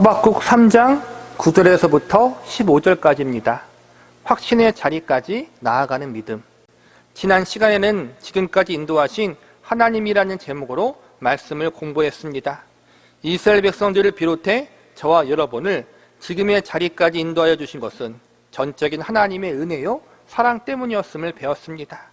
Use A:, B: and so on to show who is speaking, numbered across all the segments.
A: 하박국 3장 9절에서부터 15절까지입니다. 확신의 자리까지 나아가는 믿음. 지난 시간에는 지금까지 인도하신 하나님이라는 제목으로 말씀을 공부했습니다. 이스라엘 백성들을 비롯해 저와 여러분을 지금의 자리까지 인도하여 주신 것은 전적인 하나님의 은혜요 사랑 때문이었음을 배웠습니다.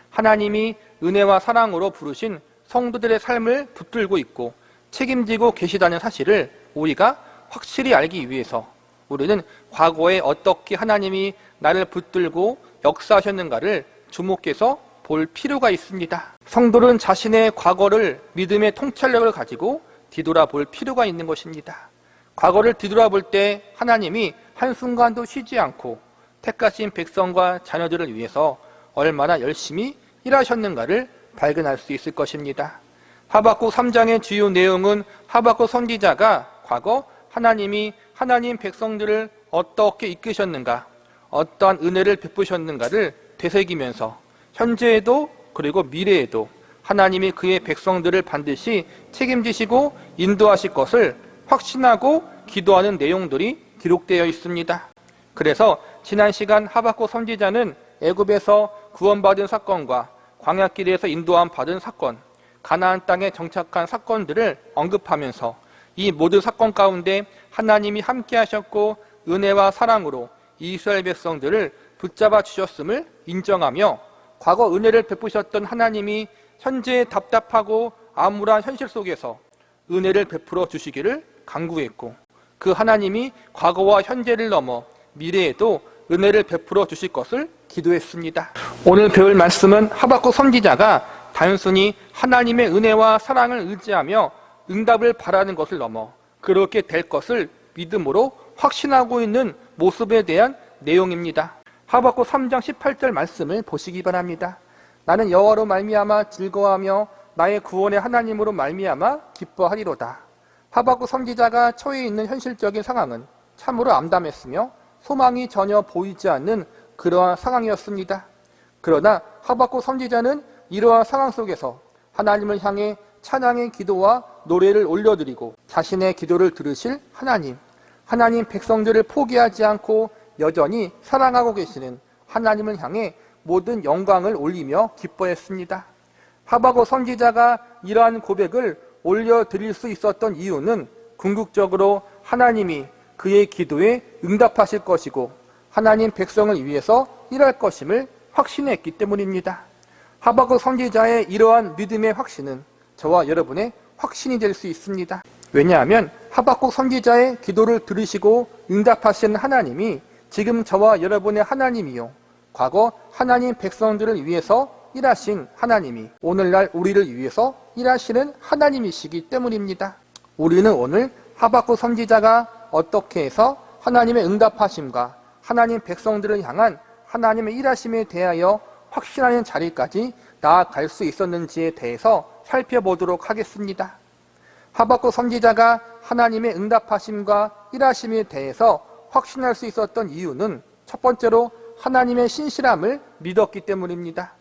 A: 하나님이 은혜와 사랑으로 부르신 성도들의 삶을 붙들고 있고 책임지고 계시다는 사실을 우리가 확실히 알기 위해서 우리는 과거에 어떻게 하나님이 나를 붙들고 역사하셨는가를 주목해서 볼 필요가 있습니다. 성도는 자신의 과거를 믿음의 통찰력을 가지고 뒤돌아볼 필요가 있는 것입니다. 과거를 뒤돌아볼 때 하나님이 한순간도 쉬지 않고 택하신 백성과 자녀들을 위해서 얼마나 열심히 일하셨는가를 발견할 수 있을 것입니다. 하박국 3장의 주요 내용은 하박국 선지자가 과거 하나님이 하나님 백성들을 어떻게 이끄셨는가, 어떠한 은혜를 베푸셨는가를 되새기면서 현재에도 그리고 미래에도 하나님이 그의 백성들을 반드시 책임지시고 인도하실 것을 확신하고 기도하는 내용들이 기록되어 있습니다. 그래서 지난 시간 하박국 선지자는 애굽에서 구원받은 사건과 광야길에서 인도함 받은 사건, 가나안 땅에 정착한 사건들을 언급하면서 이 모든 사건 가운데 하나님이 함께 하셨고 은혜와 사랑으로 이스라엘 백성들을 붙잡아 주셨음을 인정하며 과거 은혜를 베푸셨던 하나님이 현재의 답답하고 암울한 현실 속에서 은혜를 베풀어 주시기를 간구했고 그 하나님이 과거와 현재를 넘어 미래에도 은혜를 베풀어 주실 것을 기도했습니다. 오늘 배울 말씀은 하박국 선지자가 단순히 하나님의 은혜와 사랑을 의지하며 응답을 바라는 것을 넘어 그렇게 될 것을 믿음으로 확신하고 있는 모습에 대한 내용입니다. 하박국 3장 18절 말씀을 보시기 바랍니다. 나는 여호와로 말미암아 즐거워하며 나의 구원의 하나님으로 말미암아 기뻐하리로다. 하박국 선지자가 처해 있는 현실적인 상황은 참으로 암담했으며 소망이 전혀 보이지 않는 그러한 상황이었습니다. 그러나 하박국 선지자는 이러한 상황 속에서 하나님을 향해 찬양의 기도와 노래를 올려드리고 자신의 기도를 들으실 하나님 백성들을 포기하지 않고 여전히 사랑하고 계시는 하나님을 향해 모든 영광을 올리며 기뻐했습니다. 하박국 선지자가 이러한 고백을 올려드릴 수 있었던 이유는 궁극적으로 하나님이 그의 기도에 응답하실 것이고 하나님 백성을 위해서 일할 것임을 확신했기 때문입니다. 하박국 선지자의 이러한 믿음의 확신은 저와 여러분의 확신이 될 수 있습니다. 왜냐하면 하박국 선지자의 기도를 들으시고 응답하시는 하나님이 지금 저와 여러분의 하나님이요 과거 하나님 백성들을 위해서 일하신 하나님이 오늘날 우리를 위해서 일하시는 하나님이시기 때문입니다. 우리는 오늘 하박국 선지자가 어떻게 해서 하나님의 응답하심과 하나님 백성들을 향한 하나님의 일하심에 대하여 확신하는 자리까지 나아갈 수 있었는지에 대해서 살펴보도록 하겠습니다. 하박국 선지자가 하나님의 응답하심과 일하심에 대해서 확신할 수 있었던 이유는 첫 번째로 하나님의 신실함을 믿었기 때문입니다.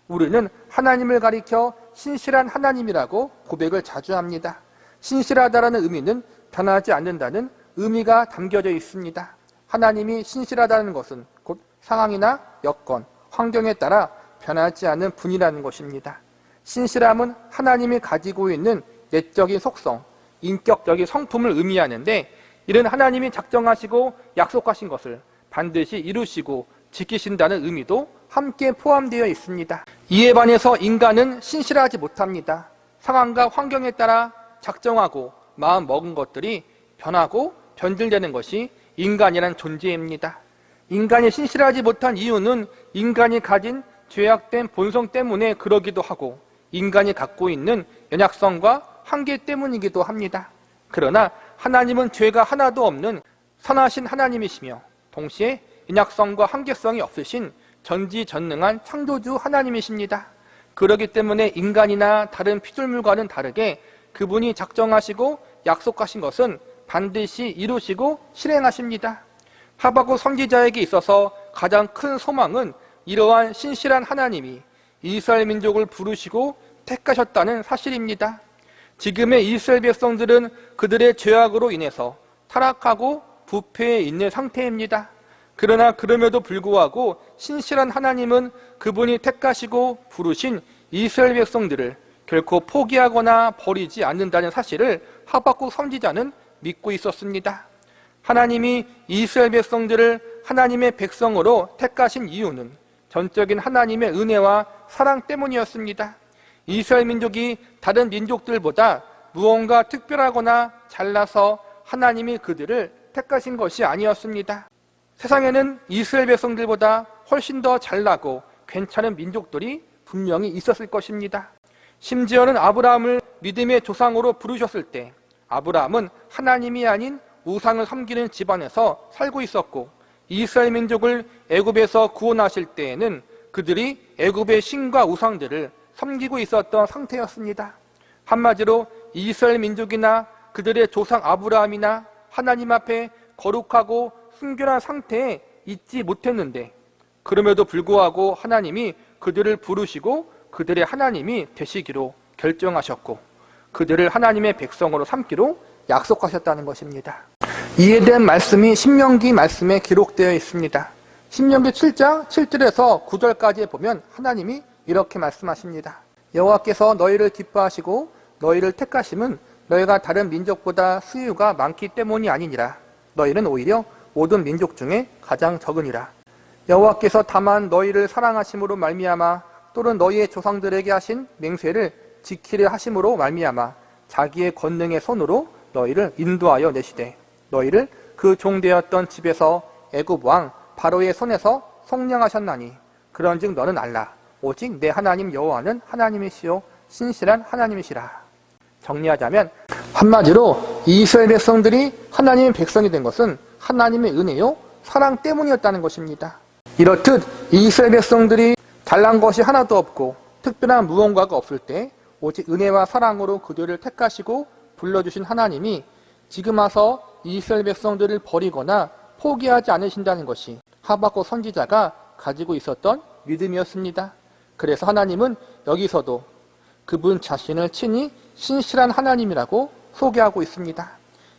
A: 우리는 하나님을 가리켜 신실한 하나님이라고 고백을 자주 합니다. 신실하다라는 의미는 변하지 않는다는 의미가 담겨져 있습니다. 하나님이 신실하다는 것은 곧 상황이나 여건, 환경에 따라 변하지 않는 분이라는 것입니다. 신실함은 하나님이 가지고 있는 내적인 속성, 인격적인 성품을 의미하는데 이런 하나님이 작정하시고 약속하신 것을 반드시 이루시고 지키신다는 의미도 함께 포함되어 있습니다. 이에 반해서 인간은 신실하지 못합니다. 상황과 환경에 따라 작정하고 마음 먹은 것들이 변하고 변질되는 것이 인간이란 존재입니다. 인간이 신실하지 못한 이유는 인간이 가진 죄악된 본성 때문에 그러기도 하고 인간이 갖고 있는 연약성과 한계 때문이기도 합니다. 그러나 하나님은 죄가 하나도 없는 선하신 하나님이시며 동시에 연약성과 한계성이 없으신 전지전능한 창조주 하나님이십니다. 그렇기 때문에 인간이나 다른 피조물과는 다르게 그분이 작정하시고 약속하신 것은 반드시 이루시고 실행하십니다. 하박국 선지자에게 있어서 가장 큰 소망은 이러한 신실한 하나님이 이스라엘 민족을 부르시고 택하셨다는 사실입니다. 지금의 이스라엘 백성들은 그들의 죄악으로 인해서 타락하고 부패해 있는 상태입니다. 그러나 그럼에도 불구하고 신실한 하나님은 그분이 택하시고 부르신 이스라엘 백성들을 결코 포기하거나 버리지 않는다는 사실을 하박국 선지자는 믿고 있었습니다. 하나님이 이스라엘 백성들을 하나님의 백성으로 택하신 이유는 전적인 하나님의 은혜와 사랑 때문이었습니다. 이스라엘 민족이 다른 민족들보다 무언가 특별하거나 잘나서 하나님이 그들을 택하신 것이 아니었습니다. 세상에는 이스라엘 백성들보다 훨씬 더 잘나고 괜찮은 민족들이 분명히 있었을 것입니다. 심지어는 아브라함을 믿음의 조상으로 부르셨을 때 아브라함은 하나님이 아닌 우상을 섬기는 집안에서 살고 있었고, 이스라엘 민족을 애굽에서 구원하실 때에는 그들이 애굽의 신과 우상들을 섬기고 있었던 상태였습니다. 한마디로 이스라엘 민족이나 그들의 조상 아브라함이나 하나님 앞에 거룩하고 순결한 상태에 있지 못했는데, 그럼에도 불구하고 하나님이 그들을 부르시고 그들의 하나님이 되시기로 결정하셨고 그들을 하나님의 백성으로 삼기로 약속하셨다는 것입니다. 이에 대한 말씀이 신명기 말씀에 기록되어 있습니다. 신명기 7장 7절에서 9절까지에 보면 하나님이 이렇게 말씀하십니다. 여호와께서 너희를 기뻐하시고 너희를 택하심은 너희가 다른 민족보다 수유가 많기 때문이 아니니라. 너희는 오히려 모든 민족 중에 가장 적으니라. 여호와께서 다만 너희를 사랑하심으로 말미암아 또는 너희의 조상들에게 하신 맹세를 지키려 하심으로 말미암아 자기의 권능의 손으로 너희를 인도하여 내시되 너희를 그 종되었던 집에서 애굽 왕 바로의 손에서 속량하셨나니 그런즉 너는 알라. 오직 내 하나님 여호와는 하나님이시요 신실한 하나님이시라. 정리하자면 한마디로 이스라엘 백성들이 하나님의 백성이 된 것은 하나님의 은혜요 사랑 때문이었다는 것입니다. 이렇듯 이스라엘 백성들이 잘난 것이 하나도 없고 특별한 무언가가 없을 때 오직 은혜와 사랑으로 그들을 택하시고 불러주신 하나님이 지금 와서 이스라엘 백성들을 버리거나 포기하지 않으신다는 것이 하박국 선지자가 가지고 있었던 믿음이었습니다. 그래서 하나님은 여기서도 그분 자신을 친히 신실한 하나님이라고 소개하고 있습니다.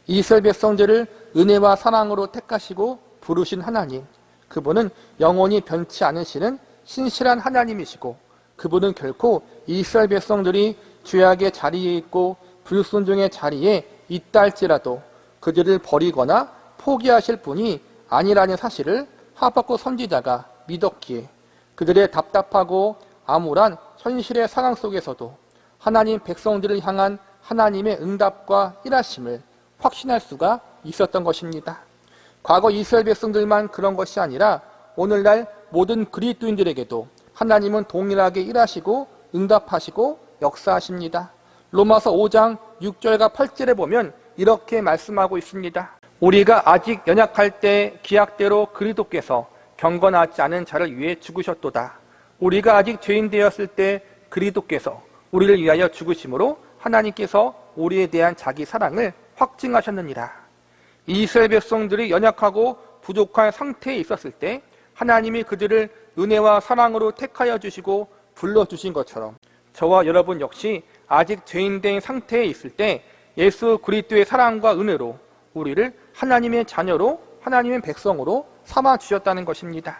A: 이스라엘 백성들을 은혜와 사랑으로 택하시고 부르신 하나님, 그분은 영원히 변치 않으시는 신실한 하나님이시고 그분은 결코 이스라엘 백성들이 죄악의 자리에 있고 불순종의 자리에 있다 할지라도 그들을 버리거나 포기하실 분이 아니라는 사실을 하박국 선지자가 믿었기에 그들의 답답하고 암울한 현실의 상황 속에서도 하나님 백성들을 향한 하나님의 응답과 일하심을 확신할 수가 있었던 것입니다. 과거 이스라엘 백성들만 그런 것이 아니라 오늘날 모든 그리스도인들에게도 하나님은 동일하게 일하시고 응답하시고 역사하십니다. 로마서 5장 6절과 8절에 보면 이렇게 말씀하고 있습니다. 우리가 아직 연약할 때 기약대로 그리스도께서 경건하지 않은 자를 위해 죽으셨도다. 우리가 아직 죄인 되었을 때 그리스도께서 우리를 위하여 죽으심으로 하나님께서 우리에 대한 자기 사랑을 확증하셨느니라. 이스라엘 백성들이 연약하고 부족한 상태에 있었을 때 하나님이 그들을 은혜와 사랑으로 택하여 주시고 불러주신 것처럼 저와 여러분 역시 아직 죄인된 상태에 있을 때 예수 그리스도의 사랑과 은혜로 우리를 하나님의 자녀로 하나님의 백성으로 삼아 주셨다는 것입니다.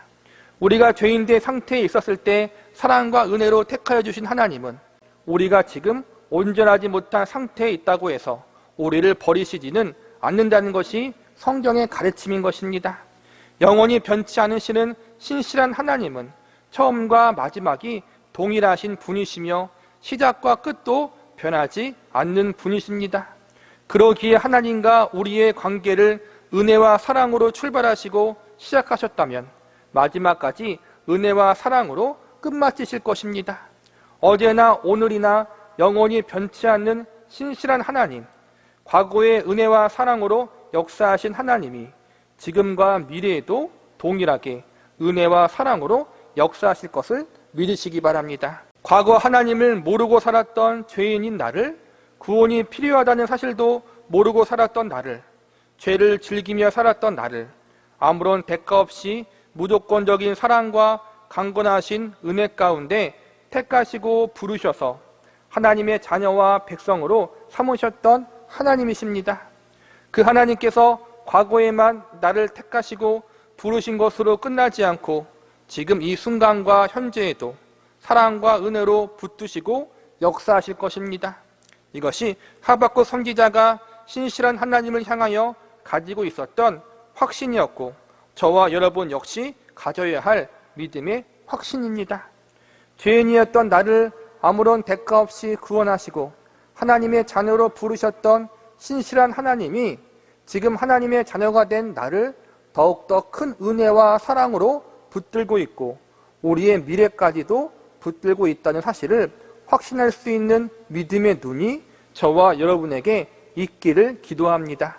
A: 우리가 죄인된 상태에 있었을 때 사랑과 은혜로 택하여 주신 하나님은 우리가 지금 온전하지 못한 상태에 있다고 해서 우리를 버리시지는 않는다는 것이 성경의 가르침인 것입니다. 영원히 변치 않으시는 신실한 하나님은 처음과 마지막이 동일하신 분이시며 시작과 끝도 변하지 않는 분이십니다. 그러기에 하나님과 우리의 관계를 은혜와 사랑으로 출발하시고 시작하셨다면 마지막까지 은혜와 사랑으로 끝마치실 것입니다. 어제나 오늘이나 영원히 변치 않는 신실한 하나님, 과거의 은혜와 사랑으로 역사하신 하나님이 지금과 미래에도 동일하게 은혜와 사랑으로 역사하실 것을 믿으시기 바랍니다. 과거 하나님을 모르고 살았던 죄인인 나를, 구원이 필요하다는 사실도 모르고 살았던 나를, 죄를 즐기며 살았던 나를 아무런 대가 없이 무조건적인 사랑과 강건하신 은혜 가운데 택하시고 부르셔서 하나님의 자녀와 백성으로 삼으셨던 하나님이십니다. 그 하나님께서 과거에만 나를 택하시고 부르신 것으로 끝나지 않고 지금 이 순간과 현재에도 사랑과 은혜로 붙드시고 역사하실 것입니다. 이것이 하박국 선지자가 신실한 하나님을 향하여 가지고 있었던 확신이었고 저와 여러분 역시 가져야 할 믿음의 확신입니다. 죄인이었던 나를 아무런 대가 없이 구원하시고 하나님의 자녀로 부르셨던 신실한 하나님이 지금 하나님의 자녀가 된 나를 더욱더 큰 은혜와 사랑으로 붙들고 있고 우리의 미래까지도 붙들고 있다는 사실을 확신할 수 있는 믿음의 눈이 저와 여러분에게 있기를 기도합니다.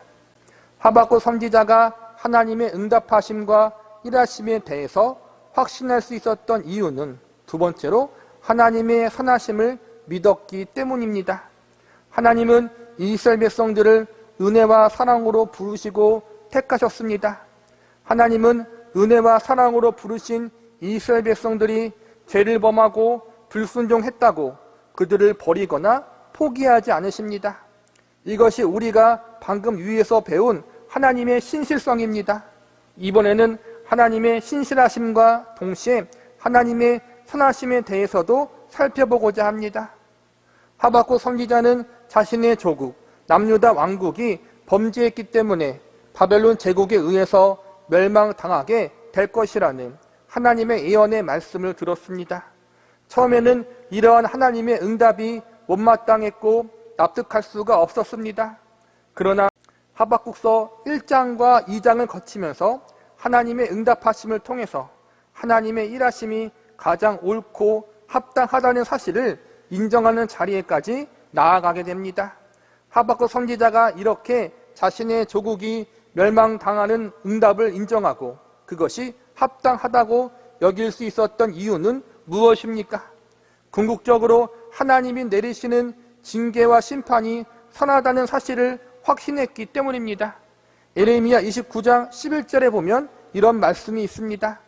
A: 하박국 선지자가 하나님의 응답하심과 일하심에 대해서 확신할 수 있었던 이유는 두 번째로 하나님의 선하심을 믿었기 때문입니다. 하나님은 이스라엘 백성들을 은혜와 사랑으로 부르시고 택하셨습니다. 하나님은 은혜와 사랑으로 부르신 이스라엘 백성들이 죄를 범하고 불순종했다고 그들을 버리거나 포기하지 않으십니다. 이것이 우리가 방금 위에서 배운 하나님의 신실성입니다. 이번에는 하나님의 신실하심과 동시에 하나님의 선하심에 대해서도 살펴보고자 합니다. 하박국 선지자는 자신의 조국 남유다 왕국이 범죄했기 때문에 바벨론 제국에 의해서 멸망당하게 될 것이라는 하나님의 예언의 말씀을 들었습니다. 처음에는 이러한 하나님의 응답이 못마땅했고 납득할 수가 없었습니다. 그러나 하박국서 1장과 2장을 거치면서 하나님의 응답하심을 통해서 하나님의 일하심이 가장 옳고 합당하다는 사실을 인정하는 자리에까지 나아가게 됩니다. 하박국 선지자가 이렇게 자신의 조국이 멸망당하는 응답을 인정하고 그것이 합당하다고 여길 수 있었던 이유는 무엇입니까? 궁극적으로 하나님이 내리시는 징계와 심판이 선하다는 사실을 확신했기 때문입니다. 예레미야 29장 11절에 보면 이런 말씀이 있습니다.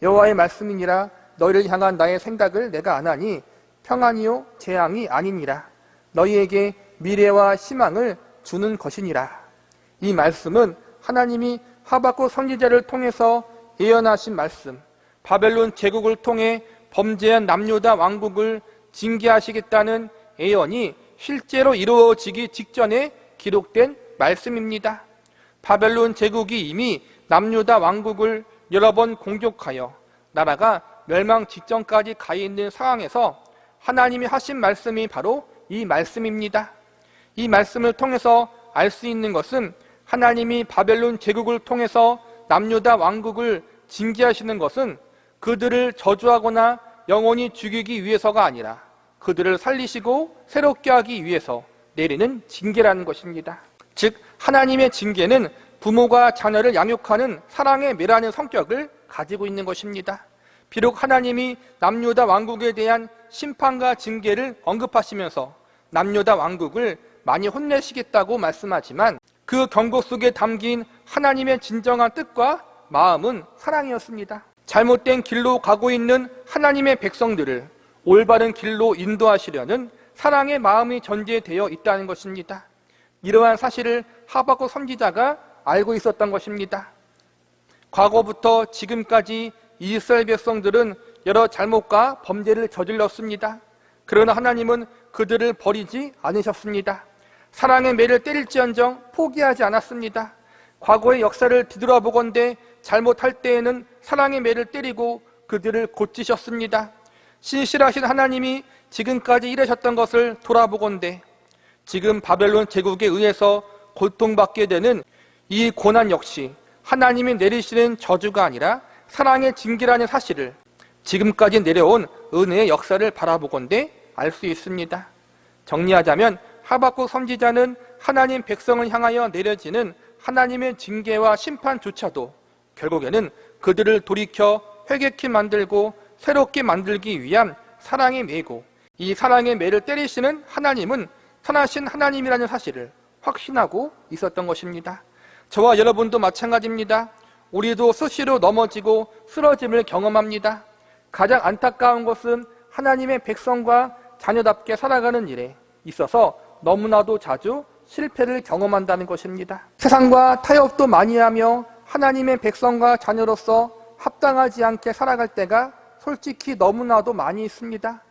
A: 여호와의 말씀이니라 너희를 향한 나의 생각을 내가 아나니 평안이요 재앙이 아니니라 너희에게 미래와 희망을 주는 것이니라. 이 말씀은 하나님이 하박국 선지자를 통해서 예언하신 말씀, 바벨론 제국을 통해 범죄한 남유다 왕국을 징계하시겠다는 예언이 실제로 이루어지기 직전에 기록된 말씀입니다. 바벨론 제국이 이미 남유다 왕국을 여러 번 공격하여 나라가 멸망 직전까지 가 있는 상황에서 하나님이 하신 말씀이 바로 이 말씀입니다. 이 말씀을 통해서 알 수 있는 것은 하나님이 바벨론 제국을 통해서 남유다 왕국을 징계하시는 것은 그들을 저주하거나 영원히 죽이기 위해서가 아니라 그들을 살리시고 새롭게 하기 위해서 내리는 징계라는 것입니다. 즉 하나님의 징계는 부모가 자녀를 양육하는 사랑의 매라는 성격을 가지고 있는 것입니다. 비록 하나님이 남유다 왕국에 대한 심판과 징계를 언급하시면서 남유다 왕국을 많이 혼내시겠다고 말씀하지만 그 경고 속에 담긴 하나님의 진정한 뜻과 마음은 사랑이었습니다. 잘못된 길로 가고 있는 하나님의 백성들을 올바른 길로 인도하시려는 사랑의 마음이 전제되어 있다는 것입니다. 이러한 사실을 하박국 선지자가 알고 있었던 것입니다. 과거부터 지금까지 이스라엘 백성들은 여러 잘못과 범죄를 저질렀습니다. 그러나 하나님은 그들을 버리지 않으셨습니다. 사랑의 매를 때릴지언정 포기하지 않았습니다. 과거의 역사를 뒤돌아보건대 잘못할 때에는 사랑의 매를 때리고 그들을 고치셨습니다. 신실하신 하나님이 지금까지 이러셨던 것을 돌아보건대 지금 바벨론 제국에 의해서 고통받게 되는 이 고난 역시 하나님이 내리시는 저주가 아니라 사랑의 징계라는 사실을 지금까지 내려온 은혜의 역사를 바라보건대 알 수 있습니다. 정리하자면 하박국 선지자는 하나님 백성을 향하여 내려지는 하나님의 징계와 심판조차도 결국에는 그들을 돌이켜 회개케 만들고 새롭게 만들기 위한 사랑의 매고 이 사랑의 매를 때리시는 하나님은 선하신 하나님이라는 사실을 확신하고 있었던 것입니다. 저와 여러분도 마찬가지입니다. 우리도 수시로 넘어지고 쓰러짐을 경험합니다. 가장 안타까운 것은 하나님의 백성과 자녀답게 살아가는 일에 있어서 너무나도 자주 실패를 경험한다는 것입니다. 세상과 타협도 많이 하며 하나님의 백성과 자녀로서 합당하지 않게 살아갈 때가 솔직히 너무나도 많이 있습니다.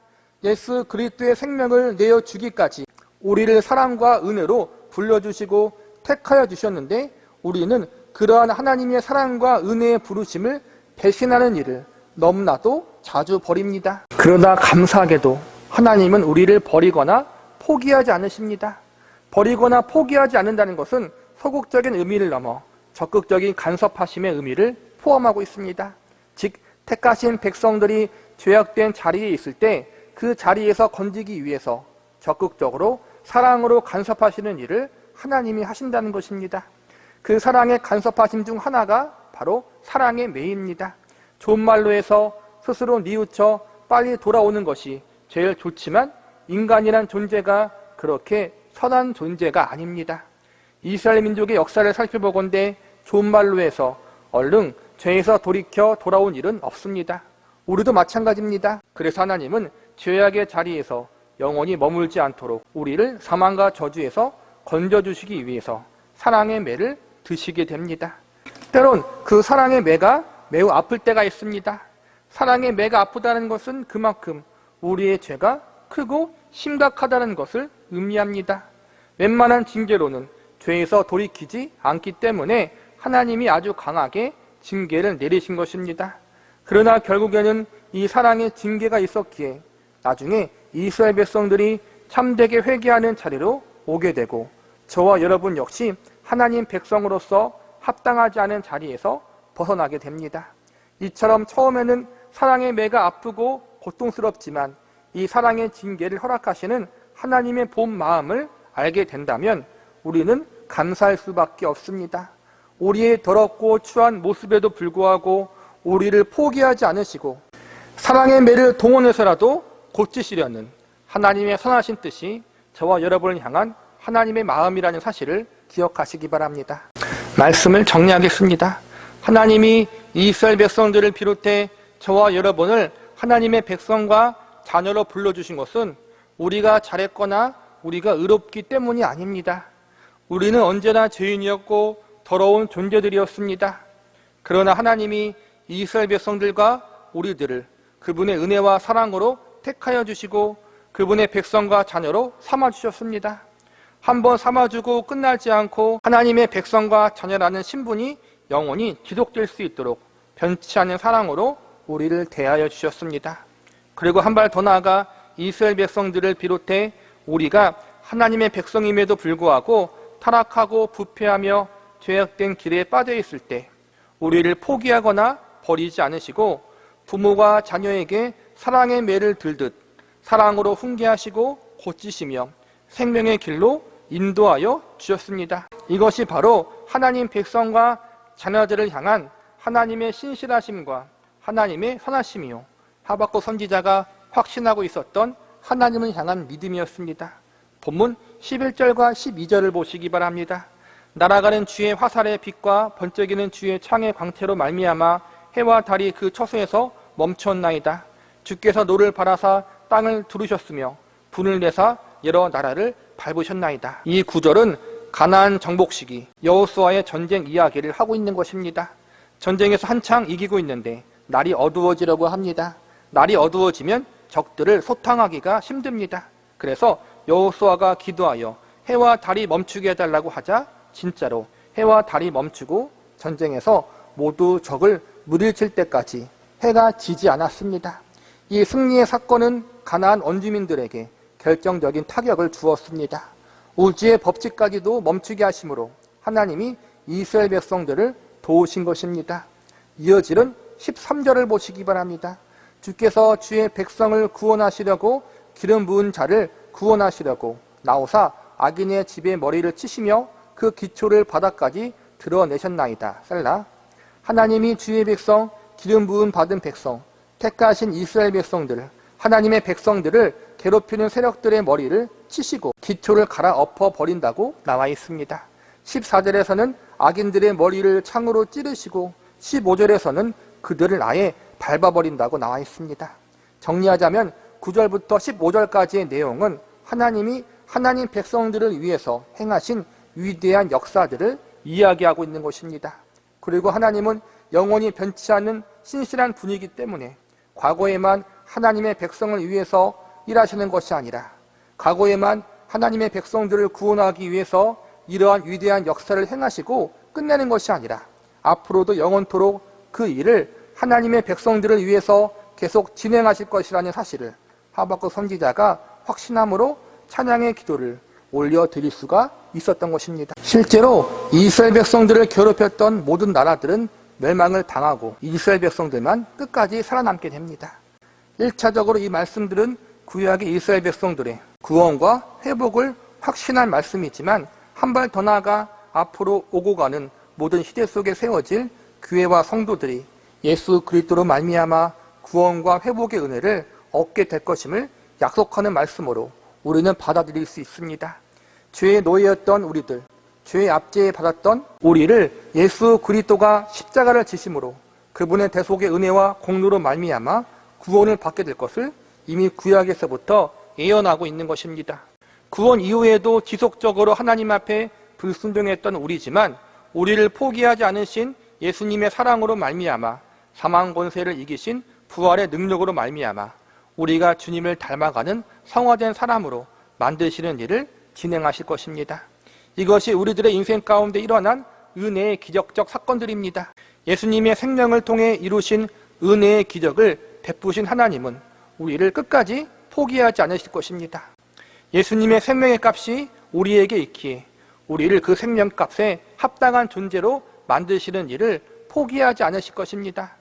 A: 예수 그리스도의 생명을 내어주기까지 우리를 사랑과 은혜로 불러주시고 택하여 주셨는데 우리는 그러한 하나님의 사랑과 은혜의 부르심을 배신하는 일을 너무나도 자주 벌입니다. 그러나 감사하게도 하나님은 우리를 버리거나 포기하지 않으십니다. 버리거나 포기하지 않는다는 것은 소극적인 의미를 넘어 적극적인 간섭하심의 의미를 포함하고 있습니다. 즉 택하신 백성들이 죄악된 자리에 있을 때 그 자리에서 건지기 위해서 적극적으로 사랑으로 간섭하시는 일을 하나님이 하신다는 것입니다. 그 사랑의 간섭하심 중 하나가 바로 사랑의 매입니다. 좋은 말로 해서 스스로 뉘우쳐 빨리 돌아오는 것이 제일 좋지만 인간이란 존재가 그렇게 선한 존재가 아닙니다. 이스라엘 민족의 역사를 살펴보건대 좋은 말로 해서 얼른 죄에서 돌이켜 돌아온 일은 없습니다. 우리도 마찬가지입니다. 그래서 하나님은 죄악의 자리에서 영원히 머물지 않도록 우리를 사망과 저주에서 건져주시기 위해서 사랑의 매를 드시게 됩니다. 때론 그 사랑의 매가 매우 아플 때가 있습니다. 사랑의 매가 아프다는 것은 그만큼 우리의 죄가 크고 심각하다는 것을 의미합니다. 웬만한 징계로는 죄에서 돌이키지 않기 때문에 하나님이 아주 강하게 징계를 내리신 것입니다. 그러나 결국에는 이 사랑의 징계가 있었기에 나중에 이스라엘 백성들이 참되게 회개하는 자리로 오게 되고 저와 여러분 역시 하나님 백성으로서 합당하지 않은 자리에서 벗어나게 됩니다. 이처럼 처음에는 사랑의 매가 아프고 고통스럽지만 이 사랑의 징계를 허락하시는 하나님의 본 마음을 알게 된다면 우리는 감사할 수밖에 없습니다. 우리의 더럽고 추한 모습에도 불구하고 우리를 포기하지 않으시고 사랑의 매를 동원해서라도 고치시려는 하나님의 선하신 뜻이 저와 여러분을 향한 하나님의 마음이라는 사실을 기억하시기 바랍니다. 말씀을 정리하겠습니다. 하나님이 이스라엘 백성들을 비롯해 저와 여러분을 하나님의 백성과 자녀로 불러주신 것은 우리가 잘했거나 우리가 의롭기 때문이 아닙니다. 우리는 언제나 죄인이었고 더러운 존재들이었습니다. 그러나 하나님이 이스라엘 백성들과 우리들을 그분의 은혜와 사랑으로 택하여 주시고 그분의 백성과 자녀로 삼아주셨습니다. 한번 삼아주고 끝나지 않고 하나님의 백성과 자녀라는 신분이 영원히 지속될 수 있도록 변치 않는 사랑으로 우리를 대하여 주셨습니다. 그리고 한 발 더 나아가 이스라엘 백성들을 비롯해 우리가 하나님의 백성임에도 불구하고 타락하고 부패하며 죄악된 길에 빠져 있을 때 우리를 포기하거나 버리지 않으시고 부모가 자녀에게 사랑의 매를 들듯 사랑으로 훈계하시고 고치시며 생명의 길로 인도하여 주셨습니다. 이것이 바로 하나님 백성과 자녀들을 향한 하나님의 신실하심과 하나님의 선하심이요 하박국 선지자가 확신하고 있었던 하나님을 향한 믿음이었습니다. 본문 11절과 12절을 보시기 바랍니다. 날아가는 주의 화살의 빛과 번쩍이는 주의 창의 광채로 말미암아 해와 달이 그 처소에서 멈췄나이다. 주께서 노를 바라사 땅을 두르셨으며 분을 내사 여러 나라를 밟으셨나이다. 이 구절은 가나안 정복 시기 여호수아의 전쟁 이야기를 하고 있는 것입니다. 전쟁에서 한창 이기고 있는데 날이 어두워지려고 합니다. 날이 어두워지면 적들을 소탕하기가 힘듭니다. 그래서 여호수아가 기도하여 해와 달이 멈추게 해달라고 하자 진짜로 해와 달이 멈추고 전쟁에서 모두 적을 무딜칠 때까지 해가 지지 않았습니다. 이 승리의 사건은 가나안 원주민들에게 결정적인 타격을 주었습니다. 우주의 법칙까지도 멈추게 하심으로 하나님이 이스라엘 백성들을 도우신 것입니다. 이어지는 13절을 보시기 바랍니다. 주께서 주의 백성을 구원하시려고 기름 부은 자를 구원하시려고 나오사 악인의 집에 머리를 치시며 그 기초를 바닥까지 드러내셨나이다. 셀라. 하나님이 주의 백성, 기름 부은 받은 백성, 택하신 이스라엘 백성들, 하나님의 백성들을 괴롭히는 세력들의 머리를 치시고 기초를 갈아엎어 버린다고 나와 있습니다. 14절에서는 악인들의 머리를 창으로 찌르시고 15절에서는 그들을 아예 밟아버린다고 나와 있습니다. 정리하자면 9절부터 15절까지의 내용은 하나님이 하나님 백성들을 위해서 행하신 위대한 역사들을 이야기하고 있는 것입니다. 그리고 하나님은 영원히 변치 않는 신실한 분이기 때문에 과거에만 하나님의 백성을 위해서 일하시는 것이 아니라 과거에만 하나님의 백성들을 구원하기 위해서 이러한 위대한 역사를 행하시고 끝내는 것이 아니라 앞으로도 영원토록 그 일을 하나님의 백성들을 위해서 계속 진행하실 것이라는 사실을 하박국 선지자가 확신함으로 찬양의 기도를 올려드릴 수가 있었던 것입니다. 실제로 이스라엘 백성들을 괴롭혔던 모든 나라들은 멸망을 당하고 이스라엘 백성들만 끝까지 살아남게 됩니다. 1차적으로 이 말씀들은 구약의 이스라엘 백성들의 구원과 회복을 확신한 말씀이지만 한 발 더 나아가 앞으로 오고 가는 모든 시대 속에 세워질 교회와 성도들이 예수 그리스도로 말미암아 구원과 회복의 은혜를 얻게 될 것임을 약속하는 말씀으로 우리는 받아들일 수 있습니다. 죄의 노예였던 우리들, 죄의 압제에 받았던 우리를 예수 그리스도가 십자가를 지심으로 그분의 대속의 은혜와 공로로 말미암아 구원을 받게 될 것을 이미 구약에서부터 예언하고 있는 것입니다. 구원 이후에도 지속적으로 하나님 앞에 불순종했던 우리지만 우리를 포기하지 않으신 예수님의 사랑으로 말미암아 사망 권세를 이기신 부활의 능력으로 말미암아 우리가 주님을 닮아가는 성화된 사람으로 만드시는 일을 진행하실 것입니다. 이것이 우리들의 인생 가운데 일어난 은혜의 기적적 사건들입니다. 예수님의 생명을 통해 이루신 은혜의 기적을 베푸신 하나님은 우리를 끝까지 포기하지 않으실 것입니다. 예수님의 생명의 값이 우리에게 있기에 우리를 그 생명값에 합당한 존재로 만드시는 일을 포기하지 않으실 것입니다.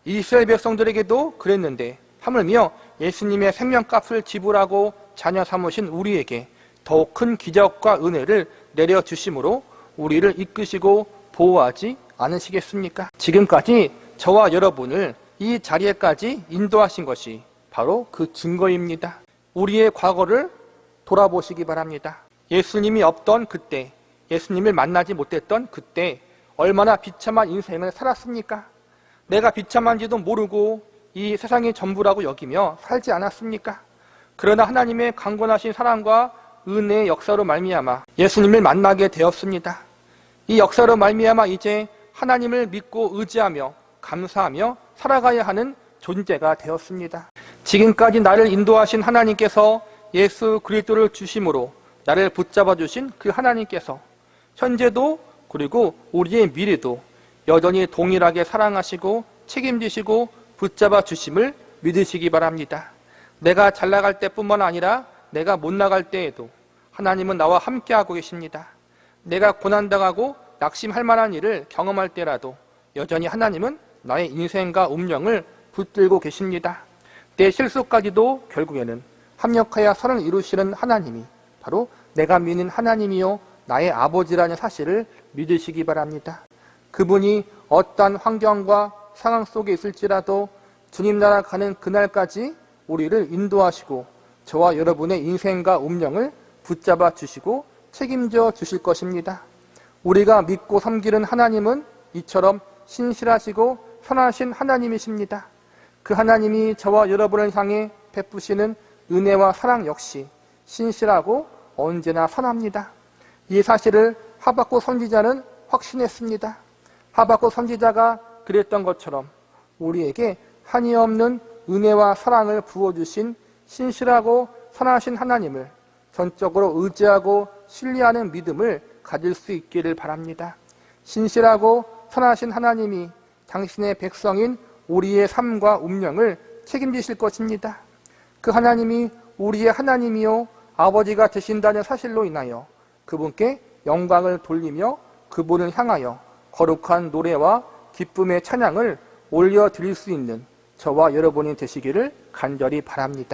A: 이스라엘 백성들에게도 그랬는데 하물며 예수님의 생명값을 지불하고 자녀 삼으신 우리에게 더욱 큰 기적과 은혜를 내려주심으로 우리를 이끄시고 보호하지 않으시겠습니까? 지금까지 저와 여러분을 이 자리에까지 인도하신 것이 바로 그 증거입니다. 우리의 과거를 돌아보시기 바랍니다. 예수님이 없던 그때, 예수님을 만나지 못했던 그때 얼마나 비참한 인생을 살았습니까? 내가 비참한지도 모르고 이 세상이 전부라고 여기며 살지 않았습니까? 그러나 하나님의 강권하신 사랑과 은혜의 역사로 말미암아 예수님을 만나게 되었습니다. 이 역사로 말미암아 이제 하나님을 믿고 의지하며 감사하며 살아가야 하는 존재가 되었습니다. 지금까지 나를 인도하신 하나님께서 예수 그리스도를 주심으로 나를 붙잡아 주신 그 하나님께서 현재도 그리고 우리의 미래도 여전히 동일하게 사랑하시고 책임지시고 붙잡아 주심을 믿으시기 바랍니다. 내가 잘 나갈 때뿐만 아니라 내가 못 나갈 때에도 하나님은 나와 함께하고 계십니다. 내가 고난당하고 낙심할 만한 일을 경험할 때라도 여전히 하나님은 나의 인생과 운명을 붙들고 계십니다. 내 실수까지도 결국에는 합력하여 선을 이루시는 하나님이 바로 내가 믿는 하나님이요 나의 아버지라는 사실을 믿으시기 바랍니다. 그분이 어떠한 환경과 상황 속에 있을지라도 주님 나라 가는 그날까지 우리를 인도하시고 저와 여러분의 인생과 운명을 붙잡아 주시고 책임져 주실 것입니다. 우리가 믿고 섬기는 하나님은 이처럼 신실하시고 선하신 하나님이십니다. 그 하나님이 저와 여러분을 향해 베푸시는 은혜와 사랑 역시 신실하고 언제나 선합니다. 이 사실을 하박국 선지자는 확신했습니다. 하박국 선지자가 그랬던 것처럼 우리에게 한이 없는 은혜와 사랑을 부어주신 신실하고 선하신 하나님을 전적으로 의지하고 신뢰하는 믿음을 가질 수 있기를 바랍니다. 신실하고 선하신 하나님이 당신의 백성인 우리의 삶과 운명을 책임지실 것입니다. 그 하나님이 우리의 하나님이요 아버지가 되신다는 사실로 인하여 그분께 영광을 돌리며 그분을 향하여 거룩한 노래와 기쁨의 찬양을 올려드릴 수 있는 저와 여러분이 되시기를 간절히 바랍니다.